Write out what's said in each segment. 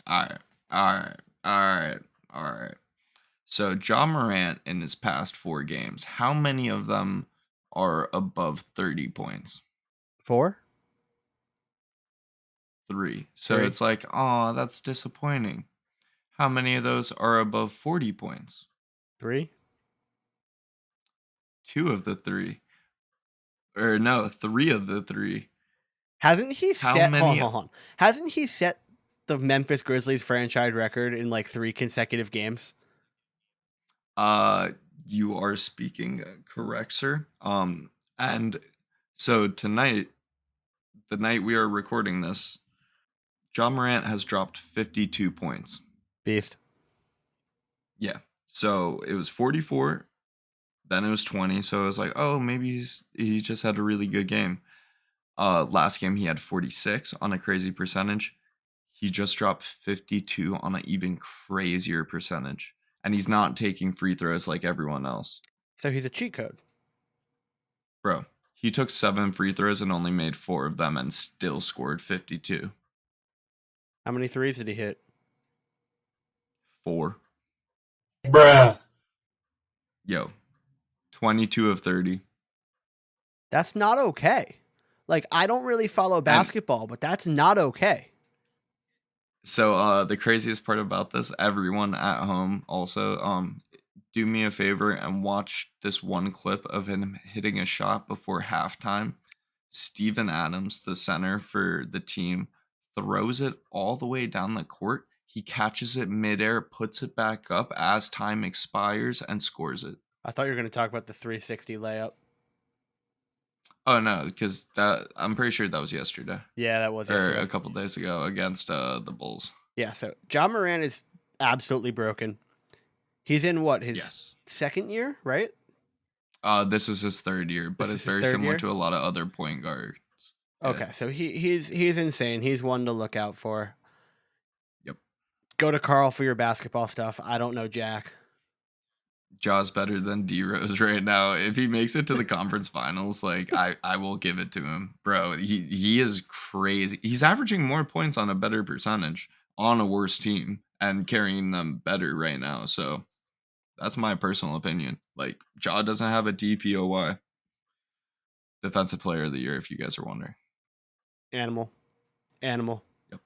All right. All right. All right. All right. So John Morant in his past 4 games, how many of them are above 30 points? 4? Three. So 3? it's like, oh, that's disappointing. How many of those are above 40 points? 3? Two of the three. Or no, three of the three. Hasn't he How set hold on, many? hold on. Hasn't he set the Memphis Grizzlies franchise record in like 3 consecutive games? Uh, you are speaking correct, sir. And so tonight, the night we are recording this, John Morant has dropped 52 points. Beast. Yeah. So it was 44, then it was 20. So it was like, oh, maybe he just had a really good game. Last game he had 46 on a crazy percentage. He just dropped 52 on an even crazier percentage. And he's not taking free throws like everyone else. So he's a cheat code. Bro, he took 7 free throws and only made 4 of them and still scored 52. How many threes did he hit? 4. Bruh. Yo, 22 of 30. That's not okay. Like, I don't really follow And basketball, but that's not okay. so the craziest part about this, everyone at home also, do me a favor and watch this one clip of him hitting a shot before halftime. Steven Adams, the center for the team, throws it all the way down the court. He catches it midair, puts it back up as time expires, and scores it. I thought you were going to talk about the 360 layup. Oh no, because that I'm pretty sure that was yesterday Yeah, that was or yesterday. a couple days ago against the Bulls. Yeah, so John Moran is absolutely broken. He's in what, his Yes. second year, right? This is his 3rd year, but This it's is his very 3rd similar year? to a lot of other point guards. Yeah. Okay, so he's insane. He's one to look out for. Yep. Go to Carl for your basketball stuff. I don't know Jack. Jaw's better than D Rose right now. If he makes it to the conference finals, like I will give it to him, bro. He is crazy. He's averaging more points on a better percentage on a worse team and carrying them better right now. So that's my personal opinion. Like Jaw doesn't have a DPOY, defensive player of the year, if you guys are wondering. Animal. Yep.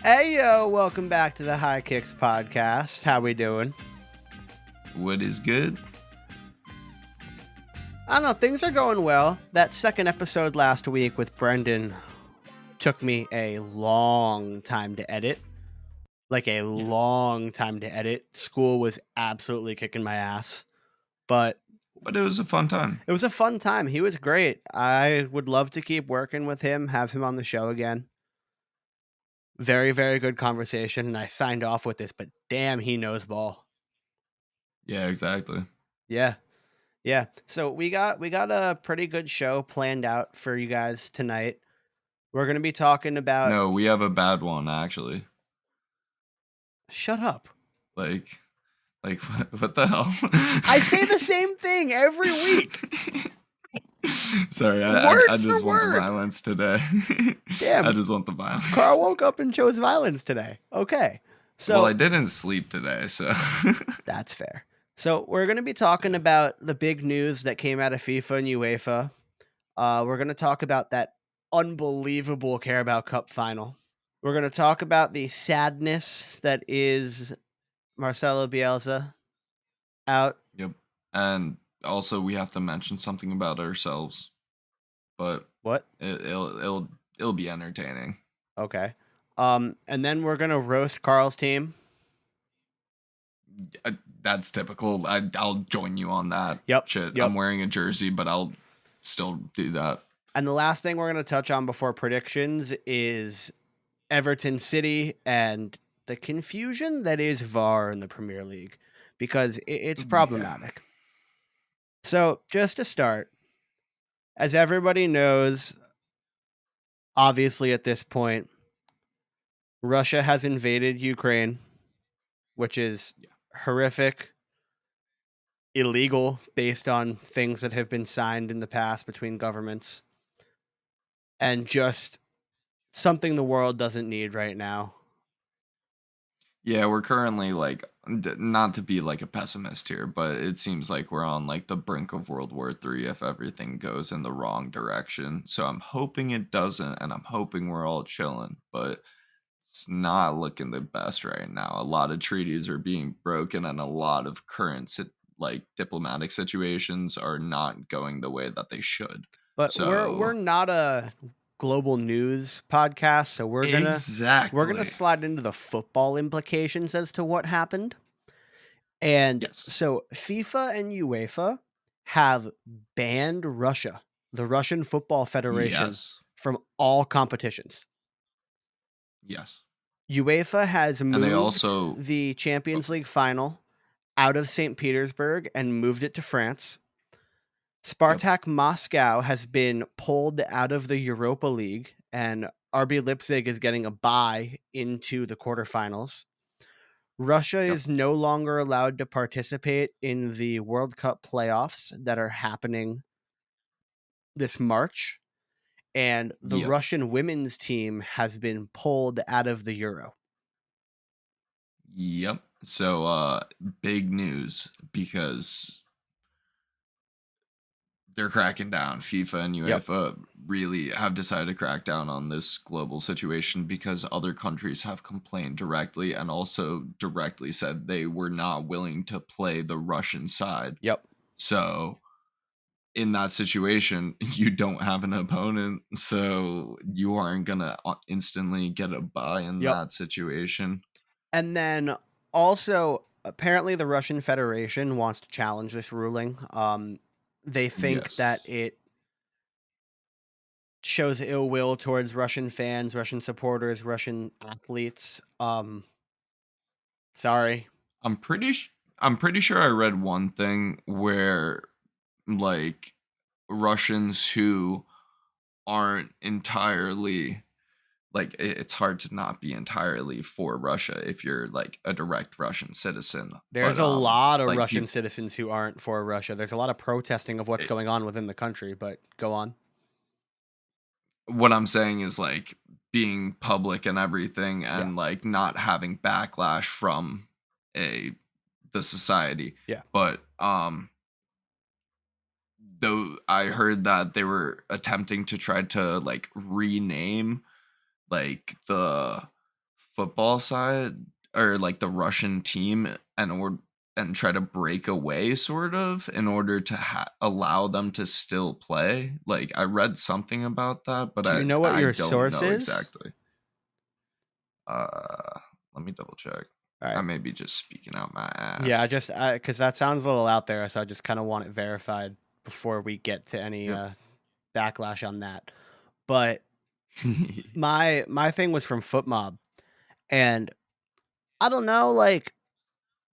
Hey yo, welcome back to the High Kicks podcast. How we doing? What is good? I don't know, things are going well. That second episode last week with Brendan took me a long time to edit. Like a long time to edit. School was absolutely kicking my ass. But it was a fun time. It was a fun time. He was great. I would love to keep working with him, have him on the show again. Very, very good conversation, and I signed off with this, but damn, he knows ball. Yeah, exactly. Yeah. Yeah. So we got a pretty good show planned out for you guys tonight. We're going to be talking about No, we have a bad one actually. Shut up. Like what the hell? I say the same thing every week. Sorry, Word I just for want word. the violence today. Damn. I just want the violence. Carl woke up and chose violence today. Okay. So well, I didn't sleep today, so that's fair. So we're going to be talking about the big news that came out of FIFA and UEFA. We're going to talk about that unbelievable Carabao Cup final. We're going to talk about the sadness that is Marcelo Bielsa out. Yep. And also we have to mention something about ourselves. But What? It'll be entertaining. Okay. And then we're going to roast Carl's team. That's typical. I'll join you on that. Yep. Shit. Yep. I'm wearing a jersey, but I'll still do that. And the last thing we're going to touch on before predictions is Everton City and the confusion that is VAR in the Premier League, because it's problematic. Yeah. So just to start, as everybody knows, obviously at this point, Russia has invaded Ukraine, which is horrific. illegal based on things that have been signed in the past between governments, and just something the world doesn't need right now. Yeah, we're currently like not to be like a pessimist here, but it seems like we're on like the brink of World War III if everything goes in the wrong direction. So I'm hoping it doesn't, and I'm hoping we're all chilling, but it's not looking the best right now. A lot of treaties are being broken, and a lot of current like diplomatic situations are not going the way that they should. But we're So not a global news podcast, so we're gonna exactly. slide into the football implications as to what happened. And Yes. so FIFA and UEFA have banned Russia, the Russian Football Federation, Yes. from all competitions. Yes. UEFA has And they moved also the oh, Champions League final out of St. Petersburg and moved it to France. yep. Spartak Moscow has been pulled out of the Europa League, and RB Leipzig is getting a bye into the quarterfinals. Russia Yep. is no longer allowed to participate in the World Cup playoffs that are happening this March, and the Yep. Russian women's team has been pulled out of the Euro. Yep. So big news because they're cracking down. FIFA and Yep. UEFA really have decided to crack down on this global situation because other countries have complained directly and also directly said they were not willing to play the Russian side. Yep. So in that situation, you don't have an opponent, so you aren't gonna instantly get a bye in Yep. that situation. And then also, apparently, the Russian Federation wants to challenge this ruling. They think that Yes. it shows ill will towards Russian fans, Russian supporters, Russian athletes. Sorry. I'm pretty sure I read one thing where like Russians who aren't entirely like it's hard to not be entirely for Russia if you're like a direct Russian citizen. There's But a lot of like Russian people citizens who aren't for Russia. There's a lot of protesting of what's going on within the country, but go on. what I'm saying is like being public and everything Yeah. and like not having backlash from a the society. Yeah. But though I heard that they were attempting to try to like rename like the football side or like the Russian team and try to break away sort of in order to allow them to still play. Like I read something about that, but Do you know what I your don't source know is? exactly. Let me double check. All I right. may be just speaking out my Yeah, ass. just because that sounds a little out there, so I just kind of want it verified before we get to any Yep. backlash on that. But my thing was from FootMob, and I don't know, like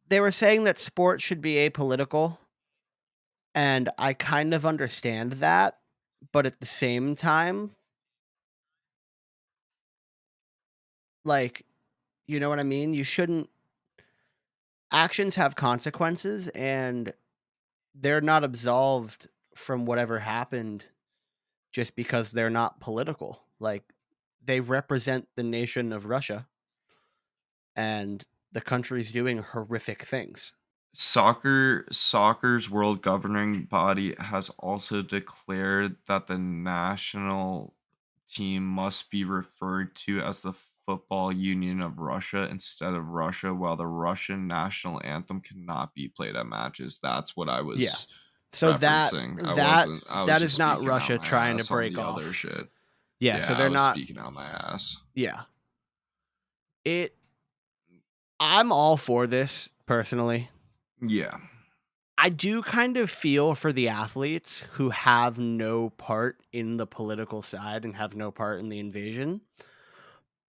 they were saying that sports should be apolitical, and I kind of understand that, but at the same time, like, you know what I mean? You shouldn't actions have consequences, and they're not absolved from whatever happened just because they're not political. Like, they represent the nation of Russia, and the country's doing horrific things. Soccer's world governing body has also declared that the national team must be referred to as the Football Union of Russia instead of Russia, while the Russian national anthem cannot be played at matches. That's what I Yeah. was So that referencing. that I was that just is not speaking out Russia my trying to ass on break the other off. shit. Yeah, so Yeah, I they're was not. speaking out my ass. Yeah. It I'm all for this personally. Yeah. I do kind of feel for the athletes who have no part in the political side and have no part in the invasion.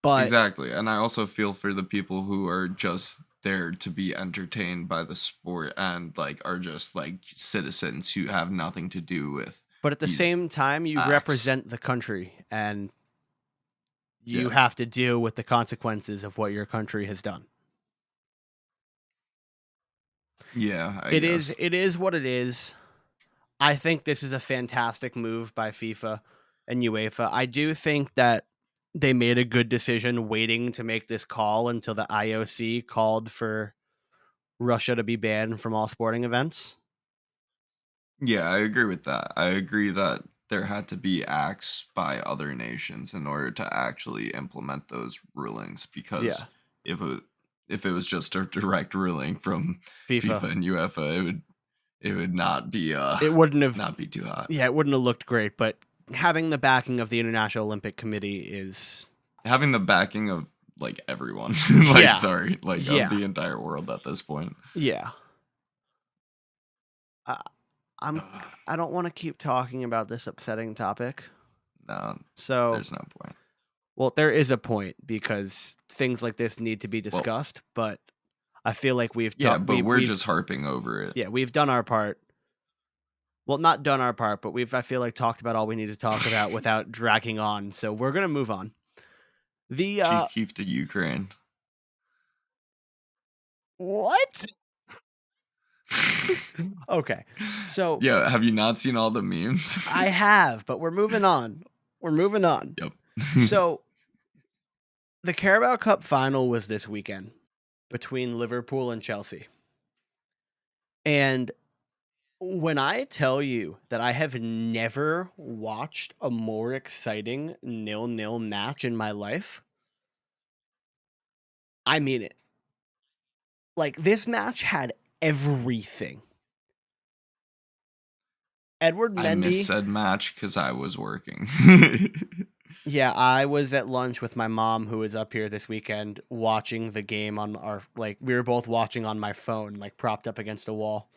But Exactly, and I also feel for the people who are just there to be entertained by the sport and, like, are just, like, citizens who have nothing to do with at the these same time, you acts. represent the country, and you Yeah. have to deal with the consequences of what your country has done. Yeah, I It is guess. it is what it is. I think this is a fantastic move by FIFA and UEFA. I do think that they made a good decision waiting to make this call until the IOC called for Russia to be banned from all sporting events. Yeah, I agree with that. I agree that there had to be acts by other nations in order to actually implement those rulings because Yeah, if if it was just a direct ruling from FIFA. FIFA and UEFA, it would not be It wouldn't have not be too hot. Yeah, it wouldn't have looked great, but having the backing of the International Olympic Committee is Having the backing of like everyone, like yeah. sorry, like of Yeah. the entire world at this point. Yeah. I I'm Ugh, I don't want to keep talking about this upsetting topic. no, So, there's no point. well, there is a point because things like this need to be Well, discussed, but I feel like yeah, but we're we've just harping over it. yeah, we've done our part. Well, not done our part, but I feel like talked about all we need to talk about without dragging on. So, we're going to move on. The Chief Keef to Ukraine. what? Okay. So, Yeah, have you not seen all the memes? I have, but we're moving on. We're moving on. Yep. So, the Carabao Cup final was this weekend between Liverpool and Chelsea. And when I tell you that I have never watched a more exciting nil-nil match in my life, I mean it. Like, this match had everything. Edward I missed Mendy. said match because I was working. Yeah, I was at lunch with my mom who was up here this weekend watching the game on we were both watching on my phone, like propped up against a wall.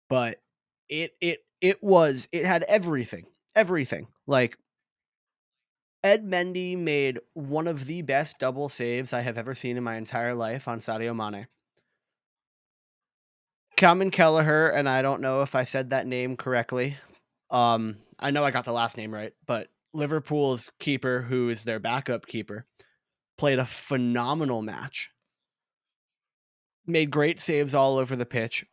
But it had everything. Everything. Like, Ed Mendy made one of the best double saves I have ever seen in my entire life on Sadio Mane. Calvin Kelleher, and I don't know if I said that name correctly. I know I got the last name right, but Liverpool's keeper, who is their backup keeper, played a phenomenal match. Made great saves all over the pitch.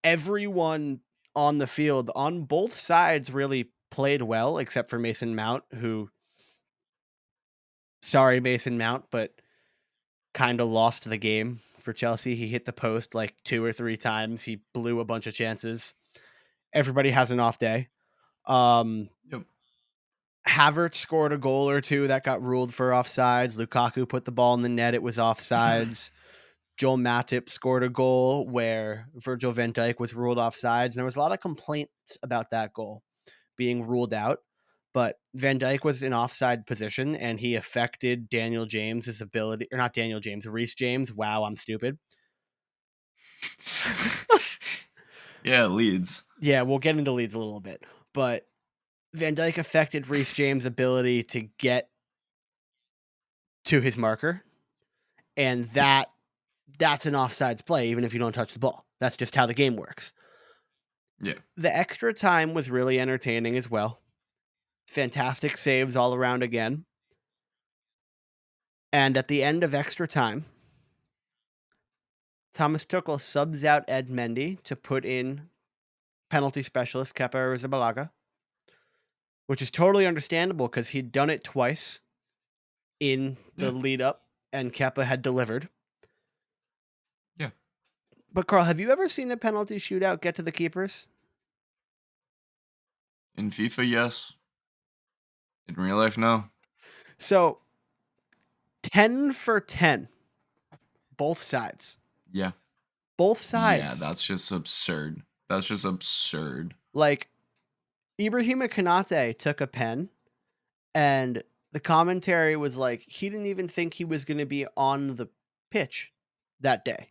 Everyone on the field on both sides really played well, except for Mason Mount, who, sorry, Mason Mount, but kind of lost the game for Chelsea. He hit the post like 2 or 3 times. He blew a bunch of chances. Everybody has an off day. Yep. Havertz scored a goal or two that got ruled for offsides. Lukaku put the ball in the net. It was offsides. Joel Matip scored a goal where Virgil van Dijk was ruled offsides. And there was a lot of complaints about that goal being ruled out. But Van Dijk was in offside position and he affected Daniel James's ability, or not Daniel James, Reece James. Wow, I'm stupid. Yeah, Leeds. Yeah, we'll get into Leeds a little bit. But Van Dijk affected Reece James' ability to get to his marker. And that's an offsides play, even if you don't touch the ball. That's just how the game works. Yeah. The extra time was really entertaining as well. Fantastic saves all around again. And at the end of extra time, Thomas Tuchel subs out Ed Mendy to put in penalty specialist Kepa Arrizabalaga, which is totally understandable because he'd done it twice in the Yeah. lead up and Kepa had delivered. Yeah. But Carl, have you ever seen a penalty shootout get to the keepers? In FIFA, yes. In real life, no. So 10 for 10, both sides. Yeah. Both Yeah, sides. that's just absurd. That's just absurd. Like, Ibrahima Konate took a pen, and the commentary was like, he didn't even think he was going to be on the pitch that day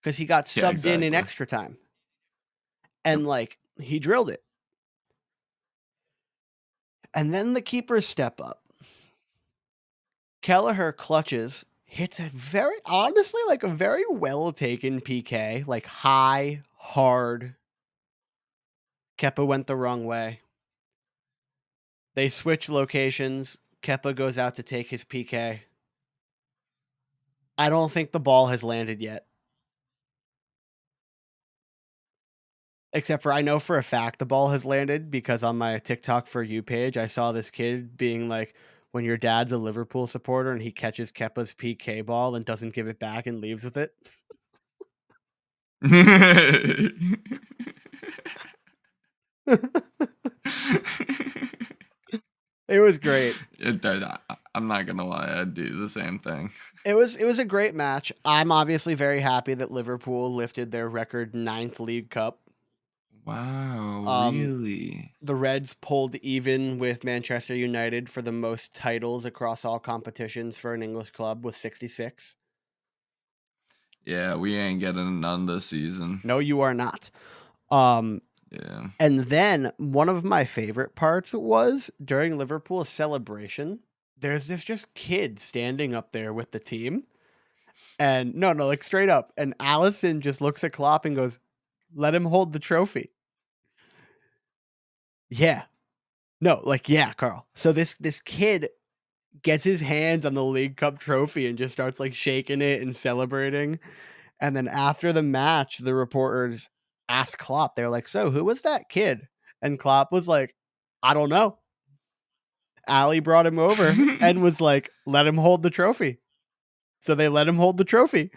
because he got Yeah, subbed in exactly. extra time. Yep. And, like, he drilled it. And then the keepers step up. Kelleher clutches, hits a honestly, like a very well taken PK, like high, hard. Kepa went the wrong way. They switch locations. Kepa goes out to take his PK. I don't think the ball has landed yet. Except for I know for a fact the ball has landed because on my TikTok For You page, I saw this kid being like, when your dad's a Liverpool supporter and he catches Kepa's PK ball and doesn't give it back and leaves with it. It was great. I'm not gonna lie, I'd do the same thing. It was a great match. I'm obviously very happy that Liverpool lifted their record 9th League Cup. Wow, Um, really? The Reds pulled even with Manchester United for the most titles across all competitions for an English club with 66. Yeah, we ain't getting none this season. No, you are not. Yeah. And then one of my favorite parts was during Liverpool's celebration, there's this just kid standing up there with the team. And no, like straight up. And Allison just looks at Klopp and goes, "Let him hold the trophy." Yeah. No, like, yeah, Carl. So this kid gets his hands on the League Cup trophy and just starts like shaking it and celebrating. And then after the match, the reporters asked Klopp, they're like, "So who was that kid?" And Klopp was like, "I don't know." Ali brought him over and was like, "Let him hold the trophy." So they let him hold the trophy.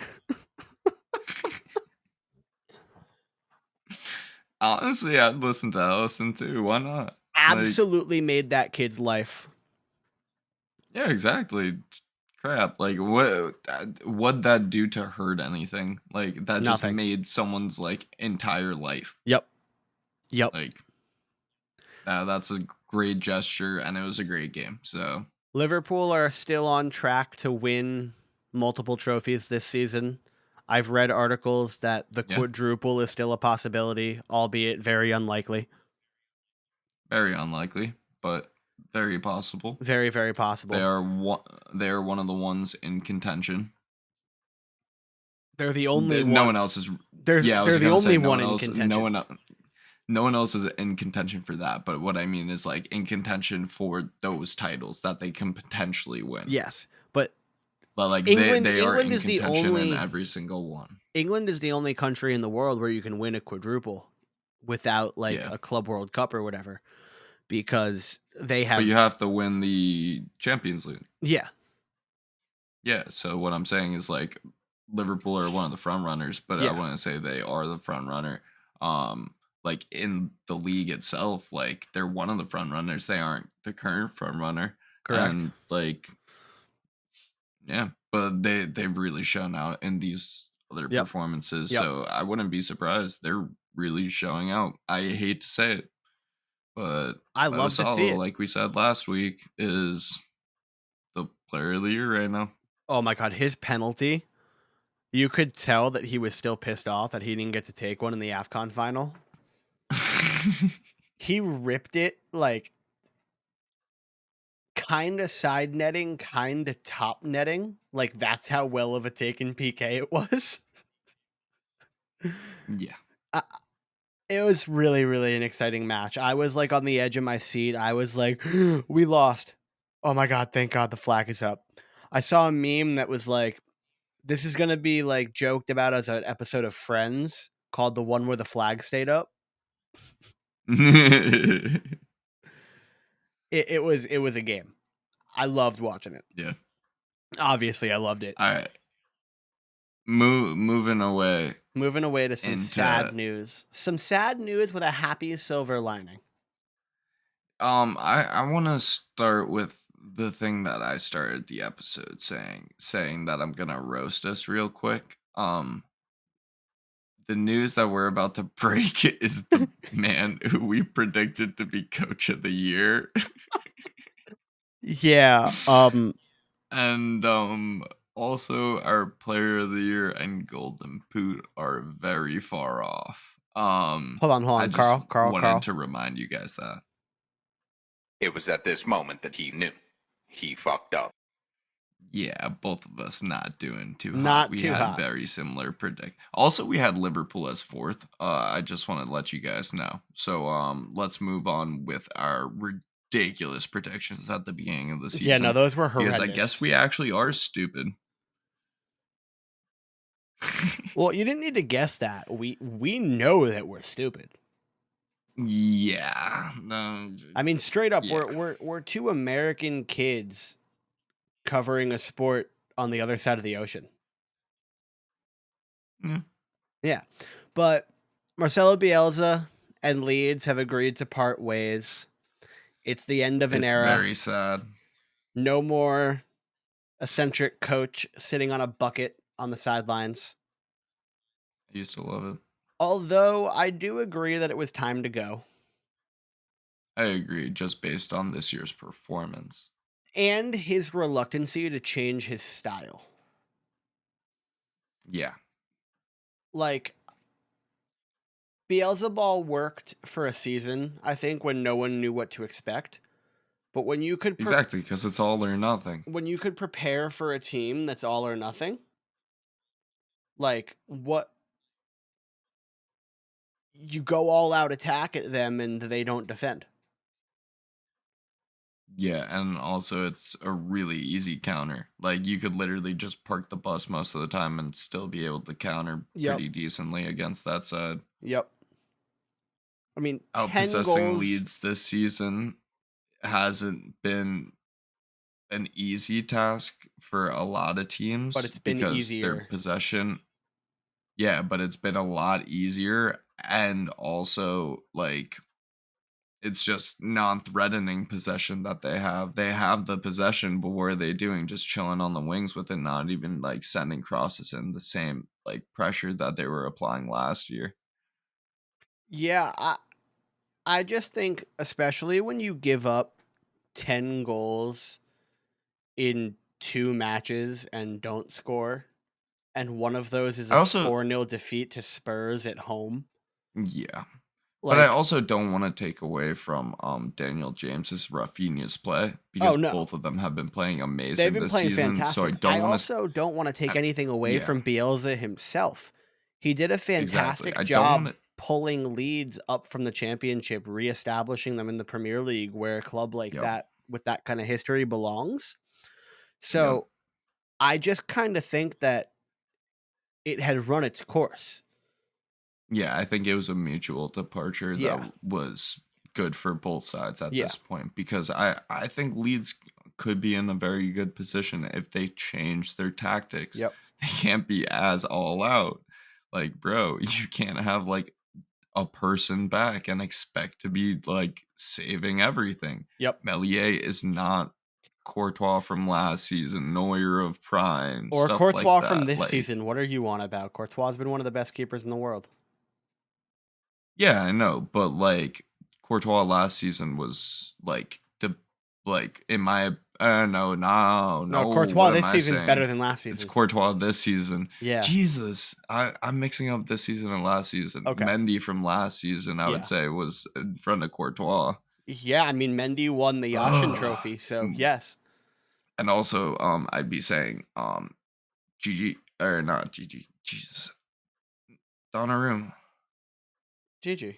Honestly, I'd listen to Allison too. Why not? Like, Absolutely made that kid's life. yeah, exactly. Crap. Like, what'd that do to hurt anything? Like, that just Nothing. made someone's like entire life. Yep. Like, that's a great gesture, and it was a great game. So Liverpool are still on track to win multiple trophies this season. I've read articles that the yeah, quadruple is still a possibility, albeit very unlikely. very unlikely, but very possible. Very, very possible. They are one of the ones in contention. They're the only No one. one else is. They're Yeah, I was the gonna say only no one one in else. contention. No one else is in contention for that. But what I mean is like in contention for those titles that they can potentially win. Yes, but Like England they are in is the contention in only every single one. England is the only country in the world where you can win a quadruple without like Yeah, a Club World Cup or whatever, because they but you have have to win the Champions League. yeah. Yeah, so what I'm saying is like Liverpool are one of the front runners, but I Yeah. wouldn't say they are the front runner. Like in the league itself, like they're one of the front runners. They aren't the current front runner. Correct. And like yeah, but they've really shown out in these other Yep. performances. Yep. So I wouldn't be surprised. They're really showing out. I hate to say it, but I love to see Osalo, it. like we said last week, is the player of the year right now. Oh my god, his penalty. You could tell that he was still pissed off that he didn't get to take one in the AFCON final. He ripped it like kind of side netting, kind of top netting. Like that's how well of a taken PK it was. Yeah. It was really, really an exciting match. I was like on the edge of my seat. I was like, we lost. Oh my god, thank God the flag is up. I saw a meme that was like, this is gonna be like joked about as an episode of Friends called the one where the flag stayed up. It was a game. I loved watching it. Yeah. Obviously, I loved it. All right. Moving away. Moving away to some sad into news. Some sad news with a happy silver lining. I want to start with the thing that I started the episode saying that I'm going to roast us real quick. The news that we're about to break is the man who we predicted to be coach of the year. Yeah. And also our player of the year and golden boot are very far off. Hold on, I just wanted Carl. to remind you guys that. It was at this moment that he knew. He fucked up. Yeah, both of us not doing too hot. Not We too had hot. very similar predict. Also, we had Liverpool as fourth. I just want to let you guys know. So, let's move on with our ridiculous predictions at the beginning of the season. Yeah, no, those were because horrendous. I guess we actually are stupid. Well, you didn't need to guess that. We know that we're stupid. Yeah. No. I mean, straight up, Yeah. we're two American kids covering a sport on the other side of the ocean. Yeah. Yeah. But Marcelo Bielsa and Leeds have agreed to part ways. It's the end of an It's era. very sad. No more eccentric coach sitting on a bucket on the sidelines. I used to love it. Although I do agree that it was time to go. I agree, just based on this year's performance. And his reluctancy to change his style. Yeah. Like, Beelzebub worked for a season, I think, when no one knew what to expect. But when you could Exactly, because it's all or nothing. when you could prepare for a team that's all or nothing, like what you go all out attack at them and they don't defend. Yeah, and also it's a really easy counter. Like you could literally just park the bus most of the time and still be able to counter Yep. pretty decently against that side. Yep. I mean, 10 Outpossessing goals. Leeds this season hasn't been an easy task for a lot of teams But it's been because their easier. possession. Yeah, but it's been a lot easier, and also like it's just non-threatening possession that they have. They have the possession, but what are they doing? Just chilling on the wings with it, not even like sending crosses in the same like pressure that they were applying last year. Yeah, I just think, especially when you give up 10 goals in 2 matches and don't score, and one of those is I a also 4-0 defeat to Spurs at home. Yeah. But I Like, also don't want to take away from Daniel James's Rafinha's play oh because no, both of them have been playing they've amazing been this playing season. So I fantastic. I don't want to. also don't want to take anything away Yeah, from Bielsa himself. He did a exactly. fantastic I don't want job to. pulling Leeds up from the championship, reestablishing them in the Premier League where a club like Yep. that with that kind of history belongs. Yep. So I just kind of think that it had run its course. Yeah, I think it was a mutual departure Yeah. that was good for both sides at Yeah. this point because I think Leeds could be in a very good position if they change their tactics. Yep. They can't be as all out. Like, bro, you can't have like a person back and expect to be like saving everything. Yep. Melier is not Courtois from last season, Neuer of prime, Or stuff like Courtois from that. this Like, season. What are you on about? Courtois has been one of the best keepers in the world. yeah, I know, but like Courtois last season was like in my no, No, what Courtois am this I season's better saying? than last It's season. Courtois this season. Yeah. Jesus, I'm mixing up this season and last season. Okay. Mendy from last season, I would Yeah. say, was in front of Courtois. Yeah, I mean Mendy won the Yashin trophy, so yes. And also, I'd be saying, GG or not GG. Jesus, Donnarumma. GG.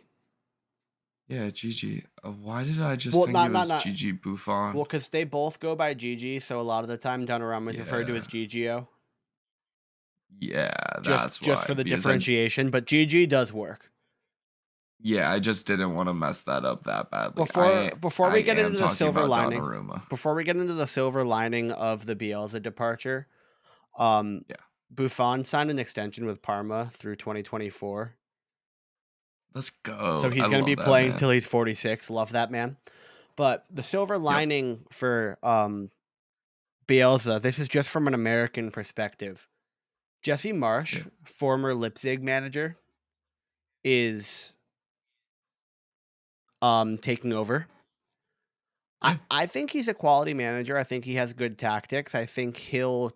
Yeah, GG. Why did I just Well, think it was not. GG Buffon? Well, because they both go by GG, so a lot of the time Donnarumma is referred to as GGO. Yeah, Just that's why. for the Because differentiation, but GG does work. I just didn't want to mess that up that badly. Before I we get am into the talking silver about lining, Donnarumma. before we get into the silver lining of the Bielsa departure, Buffon signed an extension with Parma through 2024. Let's go. So he's I going to be love that, playing man. till he's 46. Love that man. But the silver lining for Bielsa, this is just from an American perspective. Jesse Marsch, former Leipzig manager, is taking over. I think he's a quality manager. I think he has good tactics. I think he'll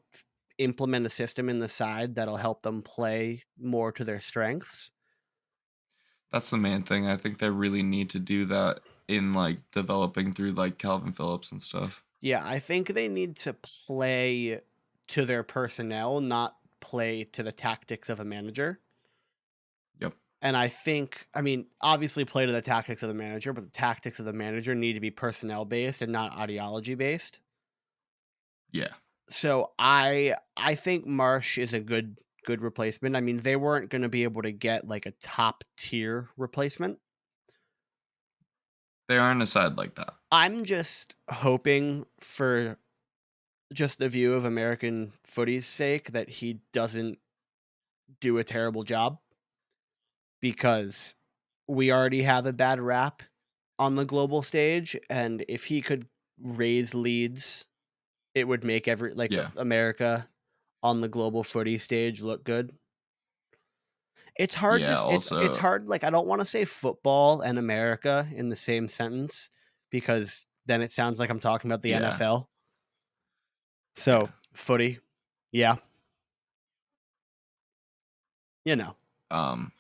implement a system in the side that'll help them play more to their strengths. That's the main thing. I think they really need to do that in like developing through like Calvin Phillips and stuff. Yeah, I think they need to play to their personnel, not play to the tactics of a manager. Yep. And I think, I mean, obviously play to the tactics of the manager, but the tactics of the manager need to be personnel based and not ideology based. Yeah. So I think Marsh is a good replacement. I mean, they weren't going to be able to get like a top tier replacement. They aren't a side like that. I'm just hoping for just the view of American footy's sake that he doesn't do a terrible job, because we already have a bad rap on the global stage, and if he could raise Leeds, it would make Yeah. America on the global footy stage look good. It's hard Yeah, it's also hard, like, I don't wanna say football and America in the same sentence, because then it sounds like I'm talking about the yeah, NFL. yeah. So, footy, yeah, you know. Um,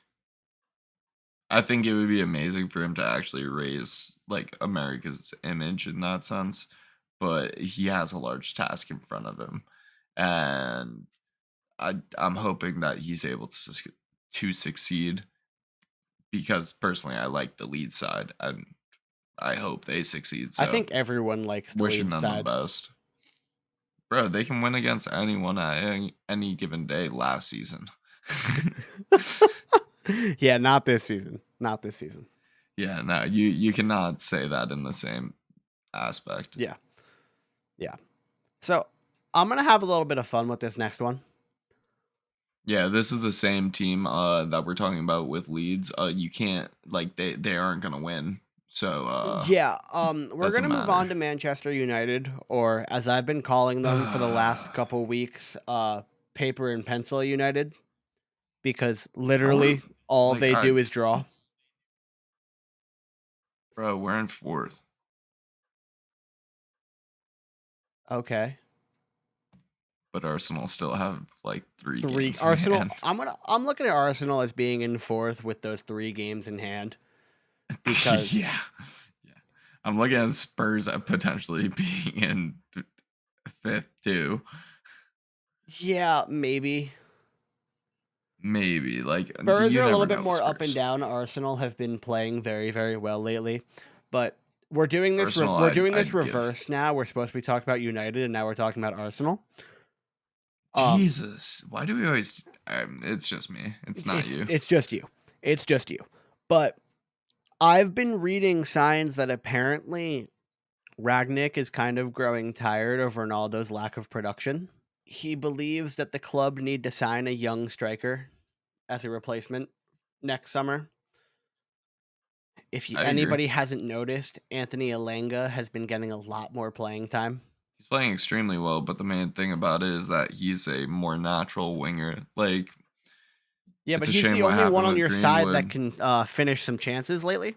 I think it would be amazing for him to actually raise like America's image in that sense, but he has a large task in front of him, and I'm hoping that he's able to succeed because personally I like the lead side and I hope they succeed. I So think everyone likes the wishing lead them the side. best. Bro, they can win against anyone at any given day last season. Yeah, not this season. Not this season. Yeah, no, you cannot say that in the same aspect. Yeah. Yeah. So, I'm gonna have a little bit of fun with this next one. Yeah, this is the same team that we're talking about with Leeds. You can't like they aren't gonna win. So Yeah, we're doesn't gonna move on matter. to Manchester United, or as I've been calling them for the last couple weeks, paper and pencil United, because Bro, literally all like they do is draw. bro, we're in fourth. Okay. But Arsenal still have like three 3 games in Arsenal. hand. I'm looking at Arsenal as being in fourth with those 3 games in hand, because yeah. Yeah. I'm looking at Spurs at potentially being in fifth too. yeah, maybe. Maybe. Like Spurs you are a little never bit know with more up and Spurs. down. Arsenal have been playing very, very well lately, but we're doing this. Arsenal We're doing this I'd give. reverse now. We're supposed to be talking about United, and now we're talking about Arsenal. Jesus. Why do we always it's just me. It's not you. It's just you. It's just you. But I've been reading signs that apparently Ragnick is kind of growing tired of Ronaldo's lack of production. He believes that the club need to sign a young striker as a replacement next summer. If I agree. anybody hasn't noticed, Anthony Elanga has been getting a lot more playing time. He's playing extremely well, but the main thing about it is that he's a more natural winger. Like Yeah, it's but a he's shame the what only one happened on with your side that Greenwood. can finish some chances lately.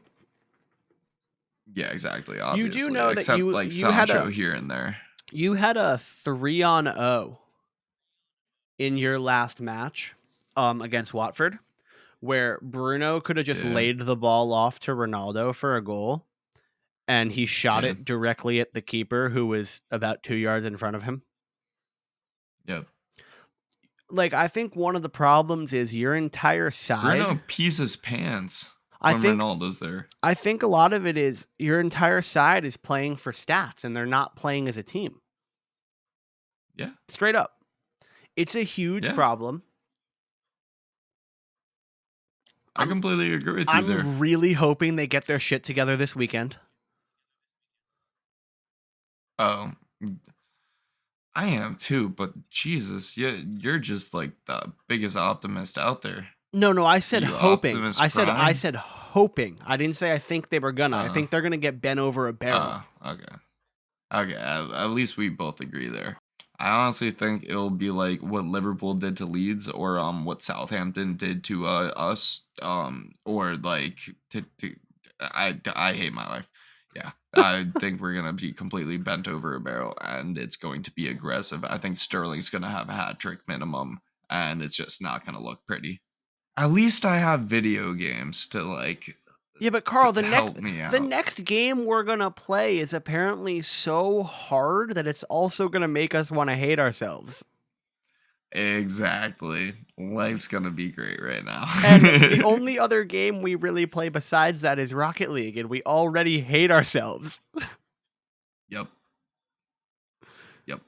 Yeah, exactly. You do Obviously, know that except like Sancho here and there. you had a 3-0 in your last match against Watford, where Bruno could have just Yeah, laid the ball off to Ronaldo for a goal, and he shot yeah, it directly at the keeper, who was about 2 yards in front of him. yep. Like, I think one of the problems is your entire Bruno side. pees his pants I when think Ronaldo's there. I think a lot of it is your entire side is playing for stats, and they're not playing as a team. Yeah, Straight up. It's a huge yeah. problem. I I'm completely agree with you there. I'm really hoping they get their shit together this weekend. Oh, I am too, but Jesus, you're just like the biggest optimist out there. No, I Are said you hoping. Optimus I Prime? said hoping. I didn't say I think they were gonna. I Uh, think they're gonna get bent over a barrel. okay. Okay, at least we both agree there. I honestly think it'll be like what Liverpool did to Leeds, or what Southampton did to us, or like I hate my life. Yeah, I think we're gonna be completely bent over a barrel, and it's going to be aggressive. I think Sterling's gonna have a hat trick minimum, and it's just not gonna look pretty. At least I have video games to like Yeah, but Carl, to help me the out. next game we're gonna play is apparently so hard that it's also gonna make us want to hate ourselves. Exactly. Life's gonna be great right now. And the only other game we really play besides that is Rocket League, and we already hate ourselves. Yep. Yep.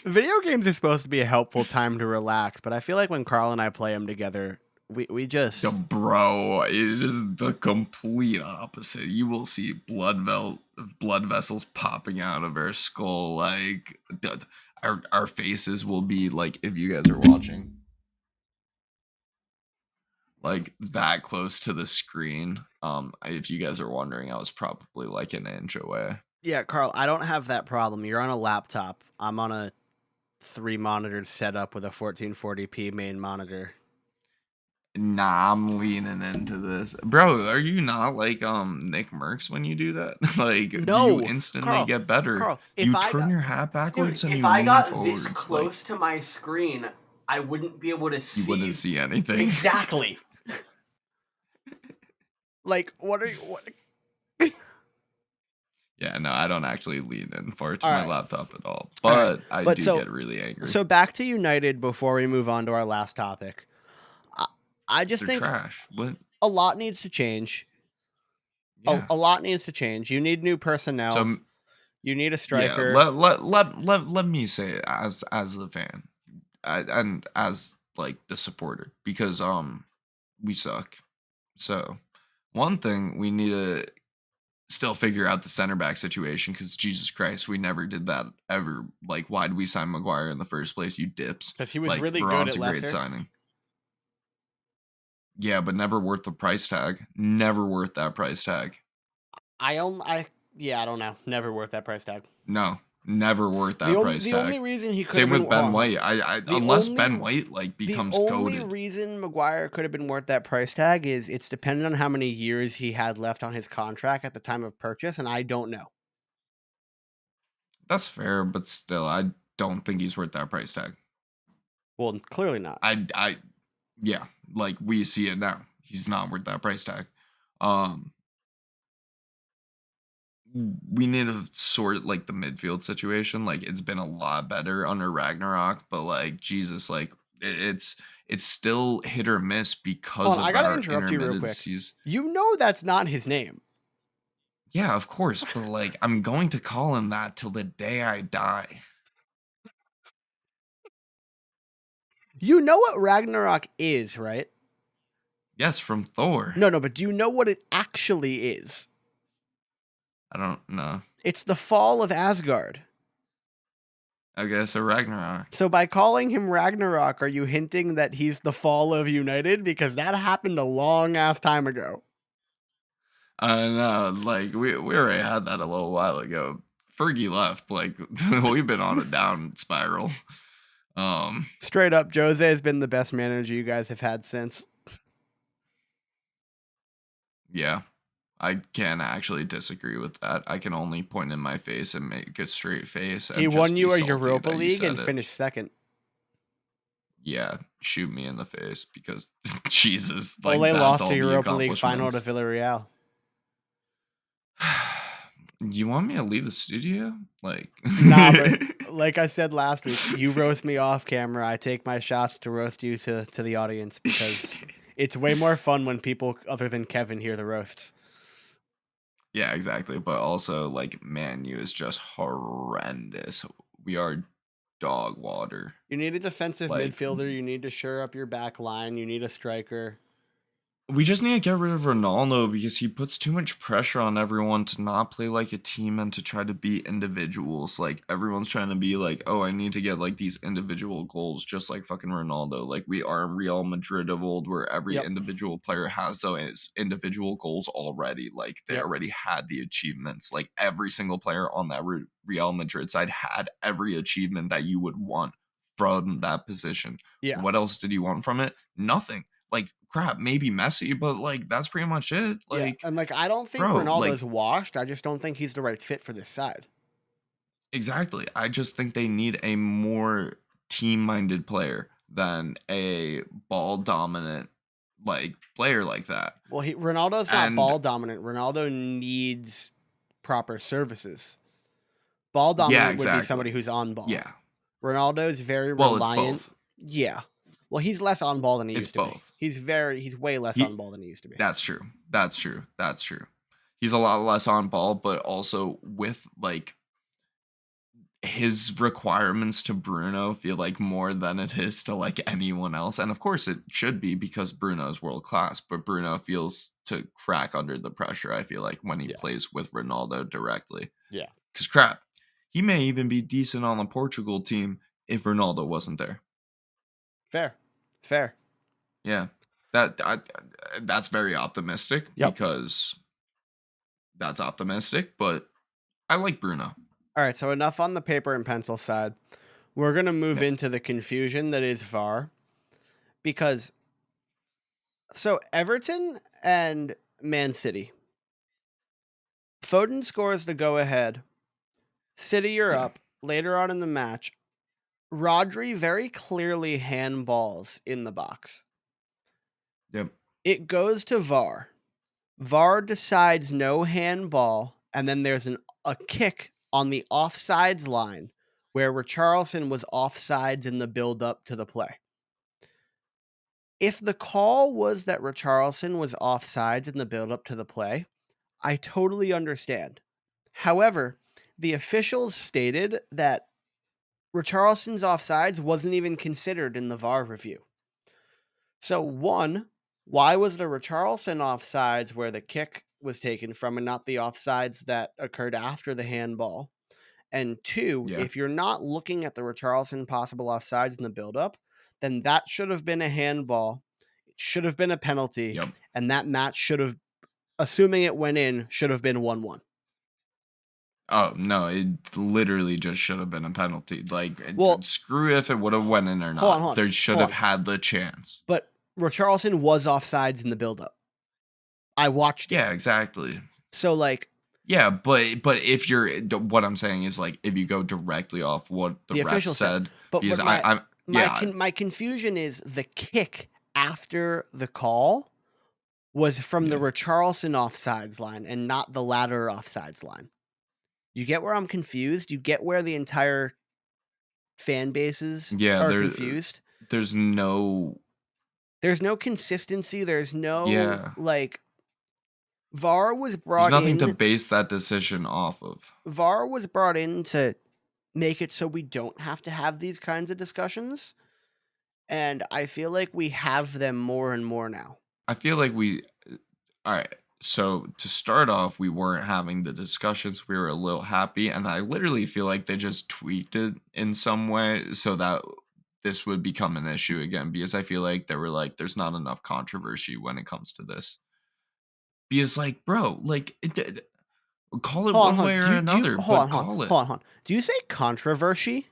Video games are supposed to be a helpful time to relax, but I feel like when Carl and I play them together, We just Bro, it is the complete opposite. You will see blood vessels popping out of our skull. Like our faces will be like, if you guys are watching, like that close to the screen. If you guys are wondering, I was probably like an inch away. Yeah, Carl, I don't have that problem. You're on a laptop. I'm on a 3-monitored setup with a 1440p main monitor. Nah, I'm leaning into this. Bro, are you not like Nick Merckx when you do that? Like you No, instantly get better. Carl, You turn your hat backwards and you lean forwards. Like to my screen, I wouldn't be able to you wouldn't see anything. Exactly. Like, what are you? What? Yeah, no, I don't actually lean in far to All my right. laptop at all. All right. But I But do so- get really angry. So back to United before we move on to our last topic. I just They're think trash. What? a lot needs to change. Yeah. A lot needs to change. You need new personnel. So You need a yeah, striker. let me say it as the fan, and as like the supporter, because we suck. So one thing we need to still figure out the center back situation, because Jesus Christ, we never did that ever. Like, why did we sign Maguire in the first place? You dips. Because he was Like, really good Varane's at a great Leicester. signing. Yeah, but never worth the price tag. Never worth that price tag. I don't know. Never worth that price tag. No, never worth that price tag. The only reason he could Same have with been Ben White. Unless Ben White like becomes the only goated. reason Maguire could have been worth that price tag is it's dependent on how many years he had left on his contract at the time of purchase, and I don't know. That's fair, but still, I don't think he's worth that price tag. Well, clearly not. Yeah, like we see it now. He's not worth that price tag. We need to sort like the midfield situation. Like it's been a lot better under Ragnarok, but like Jesus, like it's still hit or miss because of I gotta our interrupt you real quick. intermittencies. You know that's not his name. Yeah, of course, but like I'm going to call him that till the day I die. You know what Ragnarok is, right? Yes, from Thor. No, but do you know what it actually is? I don't know. It's the fall of Asgard. Okay, so Ragnarok. So by calling him Ragnarok, are you hinting that he's the fall of United? Because that happened a long ass time ago. I know, like we already had that a little while ago. Fergie left. Like we've been on a down spiral. Straight up, Jose has been the best manager you guys have had since. Yeah, I can't actually disagree with that. I can only point in my face and make a straight face. And He just won be you a salty Europa that you League said and it. finished second. Yeah, shoot me in the face because Jesus, like Ole that's lost all the the Europa League final to accomplishments. Villarreal. You want me to leave the studio? Like, Nah, but like I said last week, you roast me off camera. I take my shots to roast you to the audience because it's way more fun when people other than Kevin hear the roasts. Yeah, exactly. But also, like, Man U is just horrendous. We are dog water. You need a defensive Like, midfielder. You need to shore up your back line. You need a striker. we just need to get rid of Ronaldo because he puts too much pressure on everyone to not play like a team and to try to be individuals. Like everyone's trying to be like, oh, I need to get like these individual goals, just like fucking Ronaldo. Like we are Real Madrid of old, where every individual player has those individual goals already. Like they already had the achievements. Like every single player on that Real Madrid side had every achievement that you would want from that position. Yeah. What else did you want from it? Nothing. Like crap, maybe Messi, but like that's pretty much it. Like, and like I don't think bro, Ronaldo's washed. I just don't think he's the right fit for this side. Exactly. I just think they need a more team-minded player than a ball dominant like player like that. Well, Ronaldo's not ball dominant. Ronaldo needs proper services. Ball dominant would be somebody who's on ball. Yeah. Ronaldo is very reliant. It's both. Yeah. Well, he's less on ball than he used to be. He's way less on ball than he used to be. That's true. He's a lot less on ball, but also with like his requirements to Bruno feel like more than it is to like anyone else. And of course it should be because Bruno is world class, but Bruno feels to crack under the pressure, I feel like, when he Yeah. plays with Ronaldo directly. Yeah. Because crap, he may even be decent on the Portugal team if Ronaldo wasn't there. Fair. Yeah. That's very optimistic because that's optimistic, but I like Bruno. All right, so enough on the paper and pencil side. We're going to move Yeah. into the confusion that is VAR because so Everton and Man City. Foden scores the go ahead. City are Yeah. up later on in the match. Rodri very clearly handballs in the box. Yep. It goes to VAR. VAR decides no handball, and then there's a kick on the offsides line where Richarlison was offsides in the build-up to the play. If the call was that Richarlison was offsides in the build-up to the play, I totally understand. However, the officials stated that Richarlison's offsides wasn't even considered in the VAR review. So, one, why was the Richarlison offsides where the kick was taken from and not the offsides that occurred after the handball? And two, Yeah. if you're not looking at the Richarlison possible offsides in the build-up, then that should have been a handball. It should have been a penalty. Yep. And that match should have, assuming it went in, should have been 1-1. Oh no! It literally just should have been a penalty. Like, Well, screw if it would have went in or not. hold on, They should hold have had the chance. But Richarlison was offsides in the build-up. I watched it. Yeah, exactly. So, like, Yeah, but if you're, what I'm saying is, like, if you go directly off what the ref official said, but because my confusion is the kick after the call was from the Yeah. Richarlison offsides line and not the latter offsides line. You get where I'm confused? You get where the entire fan bases are confused? There's no consistency. There's no, Yeah. like, VAR was There's brought nothing to in. base that decision off of. VAR was brought in to make it so we don't have to have these kinds of discussions. And I feel like we have them more and more now. I feel like all right. So to start off, we weren't having the discussions. We were a little happy, and I literally feel like they just tweaked it in some way so that this would become an issue again. Because I feel like they were like, "There's not enough controversy when it comes to this." Because, like, bro, like, call it one way or another, but call it. Hold on. Do you say controversy?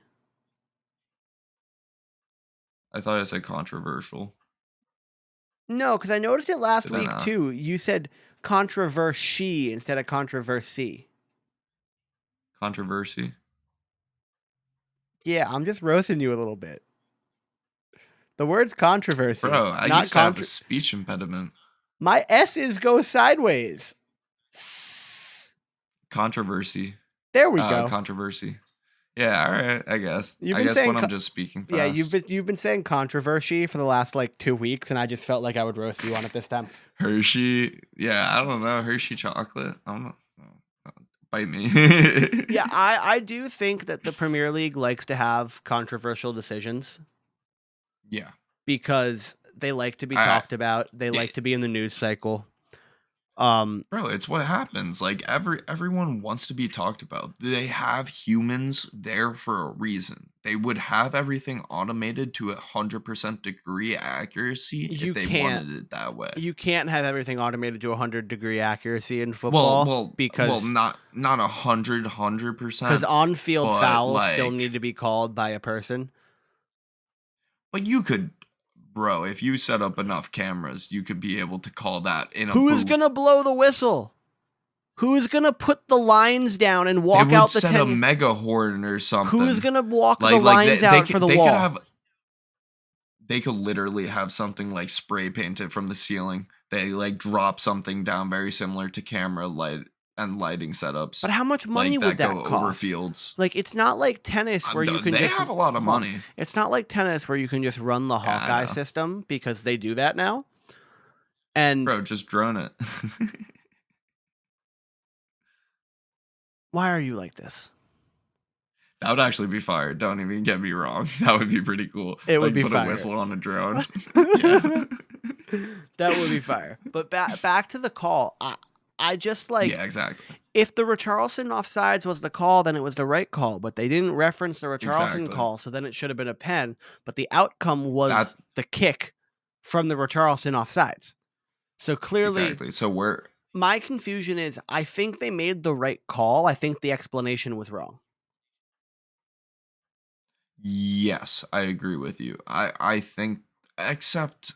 I thought I said controversial. No, because I noticed it last Did I week not? too. You said controversy instead of controversy. Controversy. Yeah, I'm just roasting you a little bit. The word's controversy. Bro, I not used to have a speech impediment. My S's go sideways. Controversy. There we go. Controversy. Yeah, all right, I guess. You've I been guess saying when I'm just speaking fast. Yeah, you've been saying controversy for the last like 2 weeks, and I just felt like I would roast you on it this time. Hershey. Yeah, I don't know. Hershey chocolate. I don't know. Bite me. Yeah, I do think that the Premier League likes to have controversial decisions. Yeah. Because they like to be talked about. They like to be in the news cycle. Bro, it's what happens. Like, everyone wants to be talked about. They have humans there for a reason. They would have everything automated to 100% degree accuracy if they wanted it that way. You can't have everything automated to 100-degree accuracy in football. Well, not 100%. Because on-field fouls still need to be called by a person. But you could, bro, if you set up enough cameras, you could be able to call that in a Who's booth. gonna blow the whistle? Who's gonna put the lines down and walk out the 10? They would set a mega horn or something. Who's gonna walk the lines out for the wall? They could literally have something like spray painted from the ceiling. They like drop something down very similar to camera light and lighting setups. But how much money would that cost? Over fields. Like, it's not like tennis where you can they have a lot of money. It's not like tennis where you can just run the Hawkeye system, because they do that now. And bro, just drone it. Why are you like this? That would actually be fire. Don't even get me wrong. That would be pretty cool. It would Like be put fire. a whistle on a drone. Yeah. That would be fire. But back to the call. I just like, Yeah, exactly. if the Richarlison offsides was the call, then it was the right call. But they didn't reference the Richarlison Exactly. call, so then it should have been a pen. But the outcome was That the kick from the Richarlison offsides. So clearly, exactly. So we're my confusion is, I think they made the right call. I think the explanation was wrong. yes, I agree with you. I think except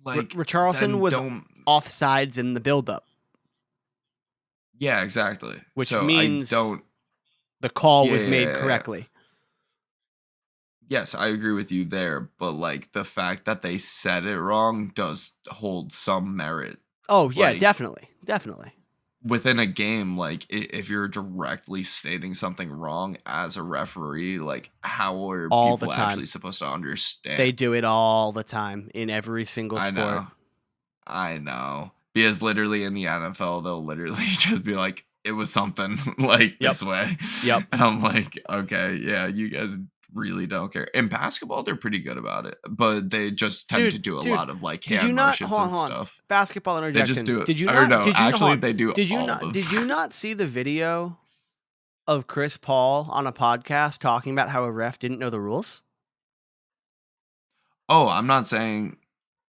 like Richarlison then was don't offsides in the buildup, yeah, exactly. which So I means don't the call was made yeah. correctly. Yes, I agree with you there, but like the fact that they said it wrong does hold some merit. Oh yeah, Like definitely. within a game, like if you're directly stating something wrong as a referee, like how are All the people time. actually supposed to understand? They do it all the time in every single I sport. know. Because literally in the NFL, they'll literally just be like, it was something like this way. Yep. And I'm like, okay, yeah, you guys really don't care. In basketball, they're pretty good about it, but they just tend to do a lot of like Did you hand not motions hold and on. stuff. Basketball They interjection. just do it. Did you Or not? no, Did you, hold actually, on. they do Did you all not? of Did you not see the video of Chris Paul on a podcast talking about how a ref didn't know the rules? Oh, I'm not saying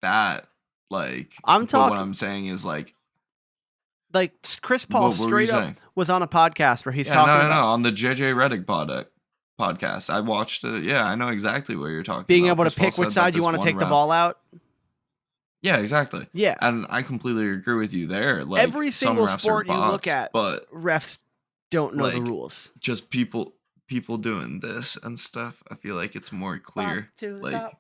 that. Like, I'm but what talking I'm saying is like, like Chris Paul what were you straight up saying? was on a podcast where he's Yeah, talking no, about on the JJ Redick podcast. I watched it. Yeah, I know exactly what you're talking being about. able to Chris Paul pick which said that side you this want to one take the ref- ball out. Yeah, exactly. Yeah. And I completely agree with you there. Like Every some single refs sport are you look bots, at, but refs don't know the like rules. just people doing this and stuff. I feel like it's more clear. Back to the Like top.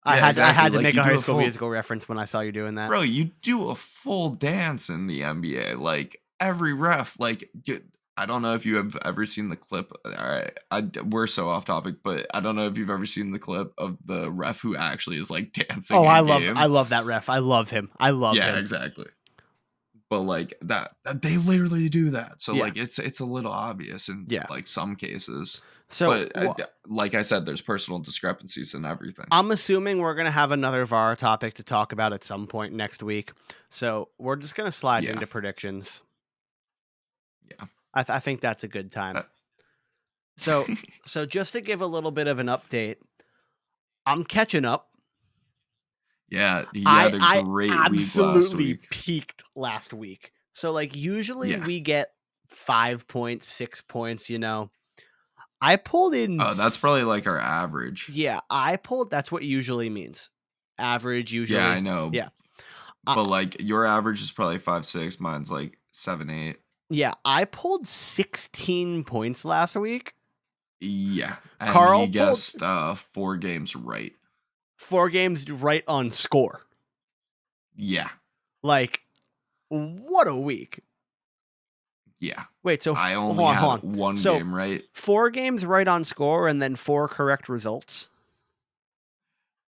I yeah, had exactly. to Like make you a do High a School full Musical reference when I saw you doing that. bro. You do a full dance in the NBA. Like every ref. Like I don't know if you have ever seen the clip. All right, we're so off topic, but I don't know if you've ever seen the clip of the ref who actually is like dancing. Oh, I game. love that ref. I love him. Yeah, exactly. But like that they literally do that. So Yeah. like it's a little obvious in like some cases. So But like I said, there's personal discrepancies in everything. I'm assuming we're gonna have another VAR topic to talk about at some point next week. So we're just gonna slide into predictions. Yeah, I think that's a good time. So just to give a little bit of an update, I'm catching up. Yeah, he had a great week last week. Peaked last week. So like usually we get 5 points, 6 points, you know. I pulled in Oh, that's probably like our average. Yeah, that's what usually means. Average usually. Yeah, I know. Yeah. But like your average is probably 5, 6, mine's like 7, 8. Yeah, I pulled 16 points last week. Yeah. And Carl he guessed 4 games right. 4 games right on score. Yeah. Like, what a week. Yeah. Wait, so I only had 1 game right. 4 games right on score and then 4 correct results?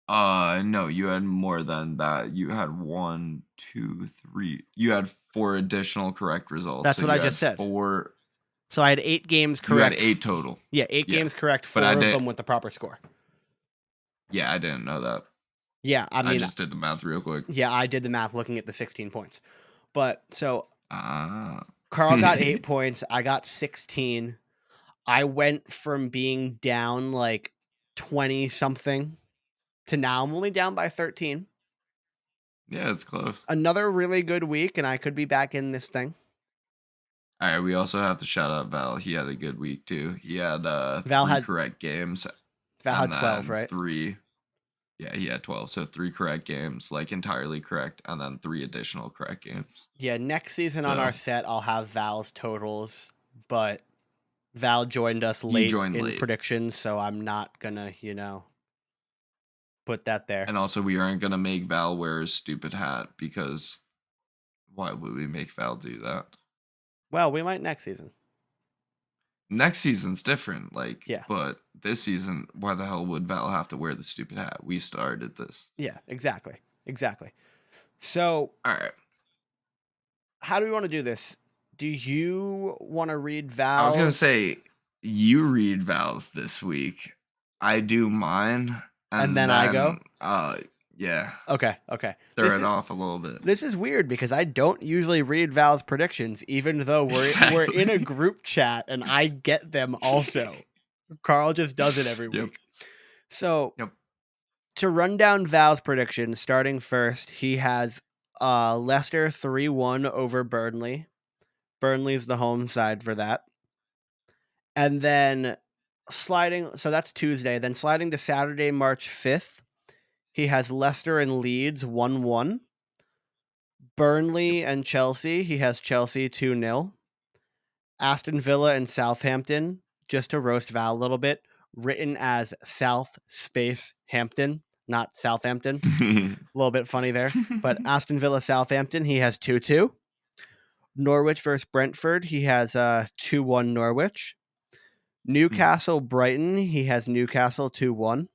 No, you had more than that. You had 1, 2, 3. You had 4 additional correct results. That's what I just said. 4. So I had 8 games correct. You had 8 total. Yeah, 8 games correct. 4 of them with the proper score. Yeah, I didn't know that. Yeah, I mean, I just did the math real quick. Yeah, I did the math looking at the 16 points. But so Carl got 8 points. I got 16. I went from being down like 20 something to now I'm only down by 13. Yeah, it's close. Another really good week, and I could be back in this thing. All right, we also have to shout out Val. He had a good week too. He had 3 correct games. Val had 12, right? 3. Yeah, he had 12. So 3 correct games, like entirely correct, and then 3 additional correct games. Yeah, next season on our set, I'll have Val's totals, but Val joined us late in predictions, so I'm not gonna, put that there. And also, we aren't gonna make Val wear his stupid hat because why would we make Val do that? Well, we might next season. Next season's different, yeah. But this season, why the hell would Val have to wear the stupid hat? We started this. Yeah, exactly. So, all right. How do we want to do this? Do you want to read I was gonna Val's say you read Val's this week. I do mine, and and then I go? then yeah, Okay, okay. throw it off a little bit. This is weird because I don't usually read Val's predictions, even though we're in a Exactly. group chat and I get them also. Carl just does it every Yep. week. So Yep. to run down Val's predictions, starting first, he has Leicester 3-1 over Burnley. Burnley's the home side for that. And then sliding, so that's Tuesday. Then sliding to Saturday, March 5th, he has Leicester and Leeds 1-1. Burnley and Chelsea, he has Chelsea 2-0. Aston Villa and Southampton, just to roast Val a little bit, written as South Space Hampton, not Southampton. A little bit funny there. But Aston Villa Southampton, he has 2-2. Norwich versus Brentford, he has 2-1 Norwich. Newcastle Brighton, he has Newcastle 2-1.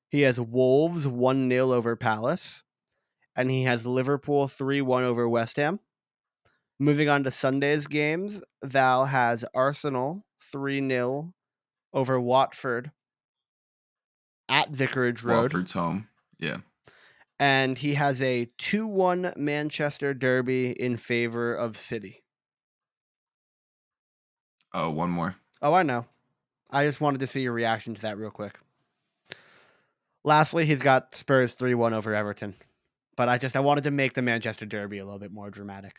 He has Wolves 1-0 over Palace. And he has Liverpool 3-1 over West Ham. Moving on to Sunday's games, Val has Arsenal 3-0 over Watford at Vicarage Road. Watford's home. Yeah. And he has a 2-1 Manchester derby in favor of City. Oh, one more. Oh, I know. I just wanted to see your reaction to that real quick. Lastly, he's got Spurs 3-1 over Everton. But I wanted to make the Manchester derby a little bit more dramatic.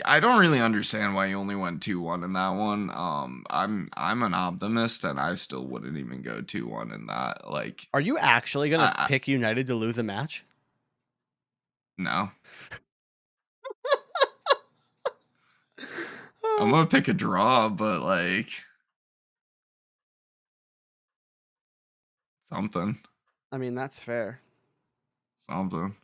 I don't really understand why you only went 2-1 in that one. I'm an optimist, and I still wouldn't even go 2-1 in that. Like, Are you actually going to I pick United to lose a match? no, I'm gonna pick a draw, but like something, I mean, that's fair. something.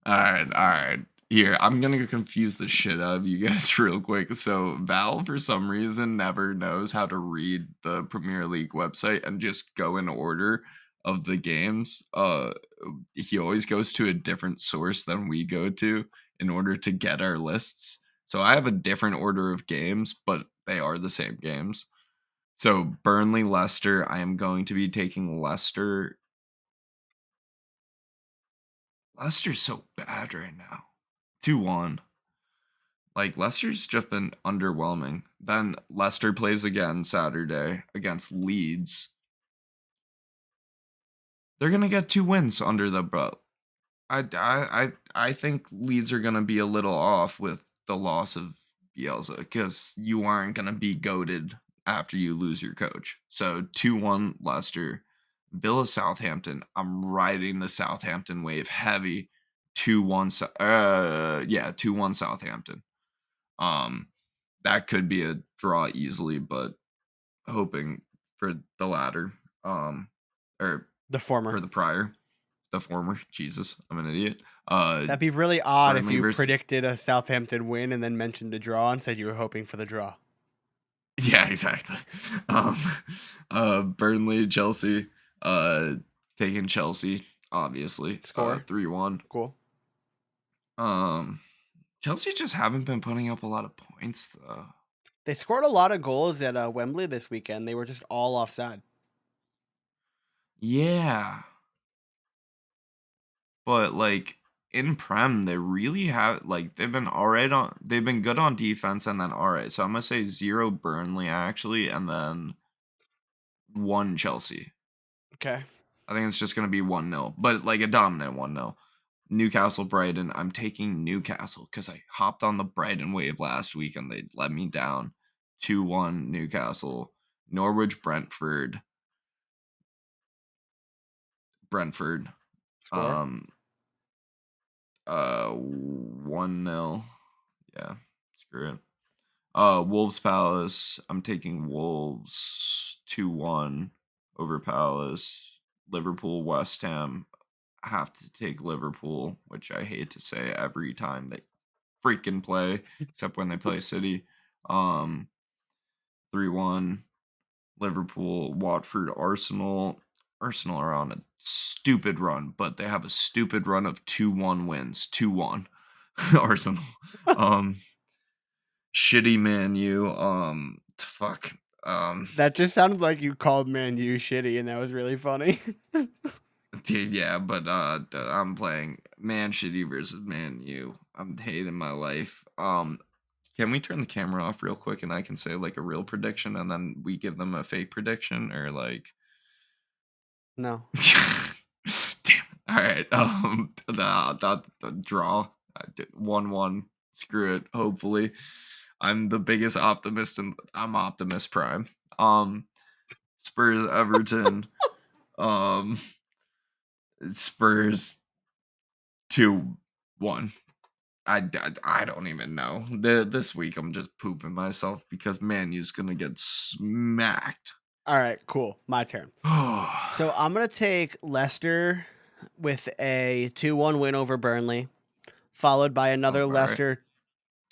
All right. Here, I'm gonna confuse the shit out of you guys real quick. So Val, for some reason, never knows how to read the Premier League website and just go in order of the games. He always goes to a different source than we go to in order to get our lists. So I have a different order of games, but they are the same games. So Burnley, Leicester, I am going to be taking Leicester. Leicester's so bad right now. 2-1. Like, Leicester's just been underwhelming. Then Leicester plays again Saturday against Leeds. They're gonna get 2 wins under the belt. I think Leeds are gonna be a little off with the loss of Bielsa because you aren't gonna be goated after you lose your coach. So 2-1 Leicester. Villa Southampton. I'm riding the Southampton wave heavy. 2-1 2-1 Southampton. That could be a draw easily, but hoping for the latter. Or The former. for the prior. The former. Jesus, I'm an idiot. That'd be really odd if Burnley you versus- predicted a Southampton win and then mentioned a draw and said you were hoping for the draw. Yeah, exactly. Burnley, Chelsea, taking Chelsea, obviously. Score? 3-1. Cool. Chelsea just haven't been putting up a lot of points though. They scored a lot of goals at Wembley this weekend. They were just all offside. Yeah. But like in Prem, they really have like they've been good on defense and then alright. So I'm gonna say 0 Burnley actually, and then 1 Chelsea. Okay. I think it's just gonna be 1-0, but like a dominant 1-0. Newcastle, Brighton. I'm taking Newcastle because I hopped on the Brighton wave last week and they let me down. 2-1 Newcastle. Norwich, Brentford. Score? 1-0. Yeah, screw it. Wolves Palace. I'm taking Wolves 2-1 over Palace. Liverpool West Ham. I have to take Liverpool, which I hate to say every time they freaking play, except when they play City. 3-1 Liverpool, Watford, Arsenal. Arsenal are on a stupid run, but they have a stupid run of 2-1 wins. 2-1 Arsenal. shitty Man U. Fuck. That just sounded like you called Man U shitty, and that was really funny. Yeah, but I'm playing Man Shitty versus Man U. I'm hating my life. Can we turn the camera off real quick and I can say like a real prediction and then we give them a fake prediction or like No. damn. All right. The draw. 1-1. Screw it. Hopefully. I'm the biggest optimist and I'm Optimus Prime. Spurs Everton. Spurs 2-1. I don't even know. This week I'm just pooping myself because Man U's gonna get smacked. All right, cool. My turn. So I'm going to take Leicester with a 2-1 win over Burnley, followed by another all right. Leicester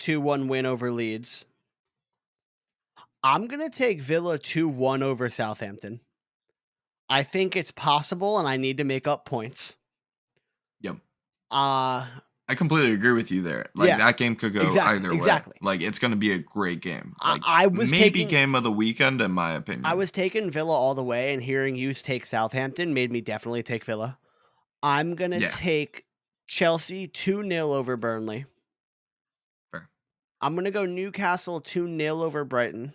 2-1 win over Leeds. I'm going to take Villa 2-1 over Southampton. I think it's possible, and I need to make up points. Yep. I I completely agree with you there. Like Yeah, that game could go either way. exactly. Like it's gonna be a great game. Like I was maybe taking game of the weekend in my opinion. I was taking Villa all the way, and hearing you take Southampton made me definitely take Villa. I'm going to Yeah. take Chelsea 2-0 over Burnley. Fair. I'm going to go Newcastle 2-0 over Brighton.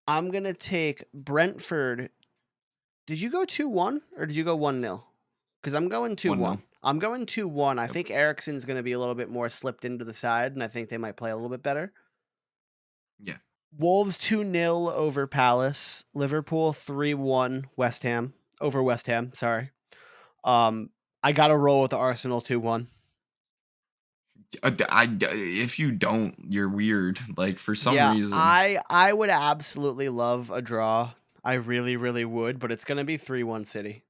I'm going to take Brentford. Did you go 2-1 or did you go 1-0? Because I'm going 2-1. 1-0. I'm going 2-1. I Yep. think Eriksen's going to be a little bit more slipped into the side, and I think they might play a little bit better. Yeah. Wolves 2-0 over Palace. Liverpool 3-1 West Ham over West Ham. Sorry. I got to roll with the Arsenal 2-1. If you don't, you're weird. Like for some reason. I would absolutely love a draw. I really, really would, but it's going to be 3-1 City.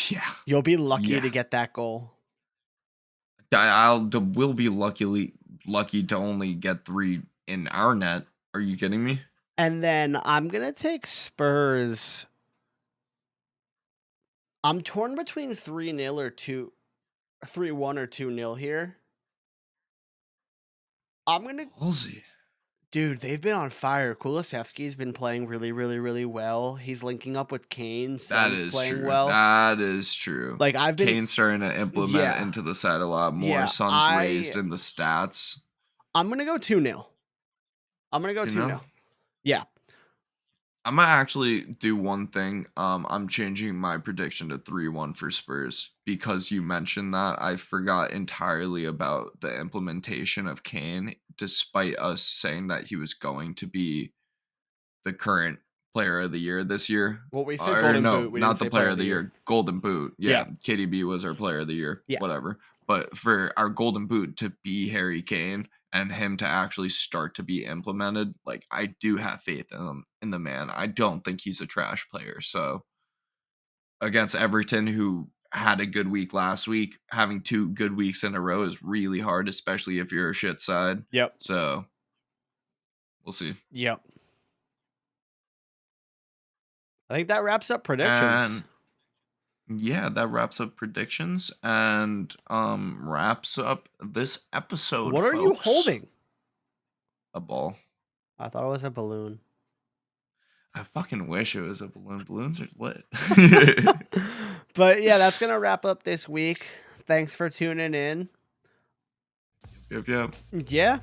Yeah. You'll be lucky to get that goal. We'll be lucky to only get 3 in our net. Are you kidding me? And then I'm going to take Spurs. I'm torn between 3-0 or 3-1 or 2-0 here. I'm going to Ballsy. Dude, they've been on fire. Kulusevski's been playing really, really, really well. He's linking up with Kane. That Son's is playing true. well. That is true. Like I've been Kane's starting to implement into the side a lot more. Yeah, Son's raised in the stats. I'm going to go 2-0. I'm going to go 2-0. Yeah. I'm gonna actually do one thing. I'm changing my prediction to 3-1 for Spurs because you mentioned that. I forgot entirely about the implementation of Kane, despite us saying that he was going to be the current player of the year this year. Well, we said Golden Boot. We not didn't the say player of the year. Golden Boot. Yeah, KDB was our player of the year. Yeah. Whatever. But for our Golden Boot to be Harry Kane and him to actually start to be implemented, like I do have faith in the man. I don't think he's a trash player. So against Everton, who had a good week last week, having 2 good weeks in a row is really hard, especially if you're a shit side. Yep. So we'll see. Yep. I think that wraps up predictions. Yeah, that wraps up predictions and wraps up this episode. What are you holding? A ball. I thought it was a balloon. I fucking wish it was a balloon. Balloons are lit. But yeah, that's gonna wrap up this week. Thanks for tuning in. Yep. Yeah.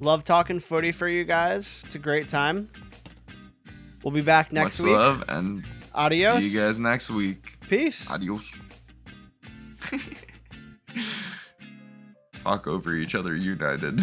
Love talking footy for you guys. It's a great time. We'll be back next week. Much love and adios. See you guys next week. Peace. Adios. Talk over each other united.